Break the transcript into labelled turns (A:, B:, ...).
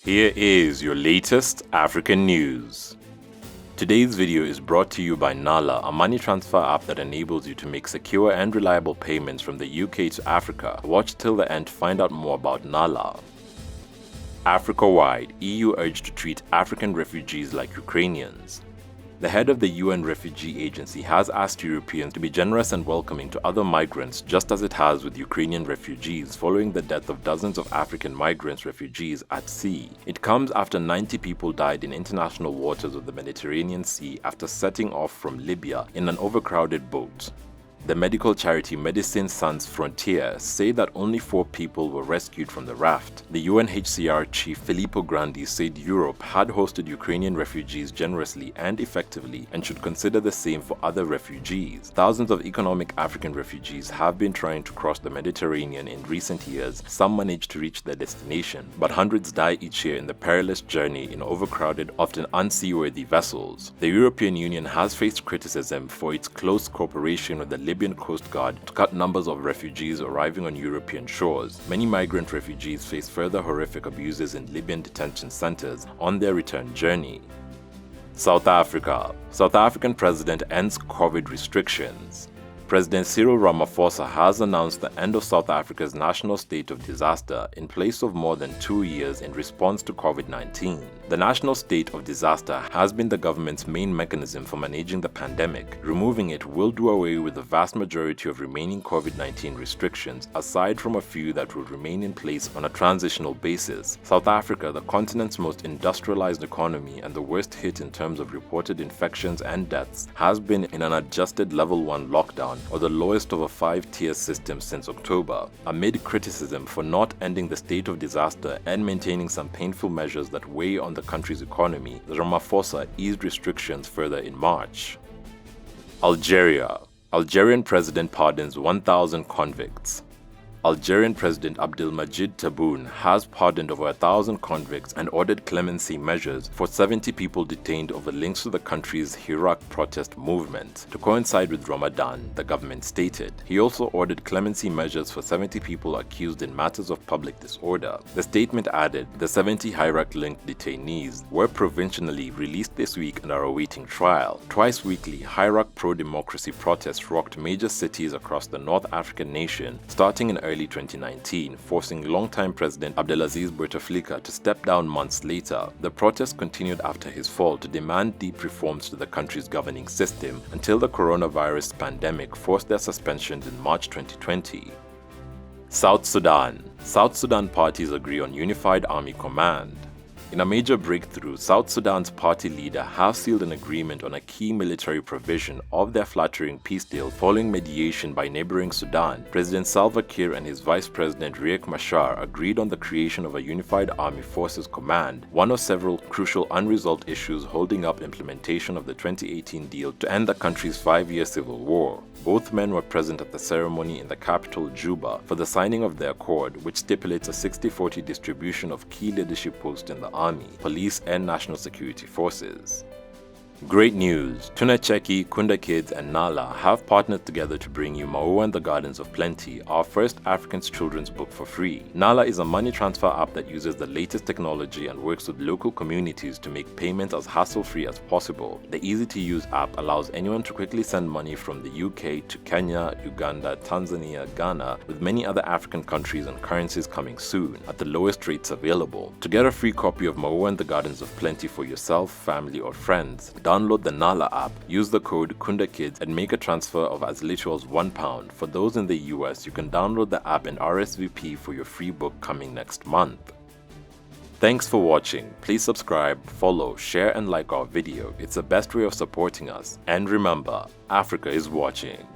A: Here is your latest African news. Today's video is brought to you by Nala, a money transfer app that enables you to make secure and reliable payments from the UK to Africa. Watch till the end to find out more about Nala. Africa-wide, EU urged to treat African refugees like Ukrainians. The head of the UN Refugee Agency has asked Europeans to be generous and welcoming to other migrants, just as it has with Ukrainian refugees following the death of dozens of African migrants refugees at sea. It comes after 90 people died in international waters of the Mediterranean Sea after setting off from Libya in an overcrowded boat. The medical charity Médecins Sans Frontières say that only 4 people were rescued from the raft. The UNHCR chief Filippo Grandi said Europe had hosted Ukrainian refugees generously and effectively and should consider the same for other refugees. Thousands of economic African refugees have been trying to cross the Mediterranean in recent years. Some manage to reach their destination, but hundreds die each year in the perilous journey in overcrowded, often unseaworthy vessels. The European Union has faced criticism for its close cooperation with the Libyan Coast Guard to cut numbers of refugees arriving on European shores. Many migrant refugees face further horrific abuses in Libyan detention centers on their return journey. South Africa. South African president ends COVID restrictions. President Cyril Ramaphosa has announced the end of South Africa's national state of disaster in place of more than 2 years in response to COVID-19. The national state of disaster has been the government's main mechanism for managing the pandemic. Removing it will do away with the vast majority of remaining COVID-19 restrictions, aside from a few that will remain in place on a transitional basis. South Africa, the continent's most industrialized economy and the worst hit in terms of reported infections and deaths, has been in an adjusted level 1 lockdown, or the lowest of a 5-tier system since October. Amid criticism for not ending the state of disaster and maintaining some painful measures that weigh on the country's economy, Ramaphosa eased restrictions further in March. Algeria. Algerian president pardons 1,000 convicts. Algerian President Abdelmadjid Tebboune has pardoned over 1,000 convicts and ordered clemency measures for 70 people detained over links to the country's Hirak protest movement. To coincide with Ramadan, the government stated. He also ordered clemency measures for 70 people accused in matters of public disorder. The statement added the 70 Hirak-linked detainees were provisionally released this week and are awaiting trial. Twice weekly, Hirak pro-democracy protests rocked major cities across the North African nation, starting in early 2019, forcing longtime President Abdelaziz Bouteflika to step down months later. The protests continued after his fall to demand deep reforms to the country's governing system until the coronavirus pandemic forced their suspensions in March 2020. South Sudan. South Sudan parties agree on unified army command. In a major breakthrough, South Sudan's party leader have sealed an agreement on a key military provision of their flattering peace deal following mediation by neighboring Sudan. President Salva Kiir and his Vice President Riek Machar agreed on the creation of a unified army forces command, one of several crucial unresolved issues holding up implementation of the 2018 deal to end the country's 5-year civil war. Both men were present at the ceremony in the capital, Juba, for the signing of the accord, which stipulates a 60-40 distribution of key leadership posts in the army, police, and national security forces. Great news! Tunacheki, Kunda Kids, and Nala have partnered together to bring you Maua and the Gardens of Plenty, our first African children's book for free. Nala is a money transfer app that uses the latest technology and works with local communities to make payments as hassle-free as possible. The easy-to-use app allows anyone to quickly send money from the UK to Kenya, Uganda, Tanzania, Ghana, with many other African countries and currencies coming soon, at the lowest rates available. To get a free copy of Maua and the Gardens of Plenty for yourself, family, or friends, download the Nala app, use the code KUNDAKIDS, and make a transfer of as little as £1. For those in the US, you can download the app and RSVP for your free book coming next month. Thanks for watching. Please subscribe, follow, share, and like our video. It's the best way of supporting us. And remember, Africa is watching.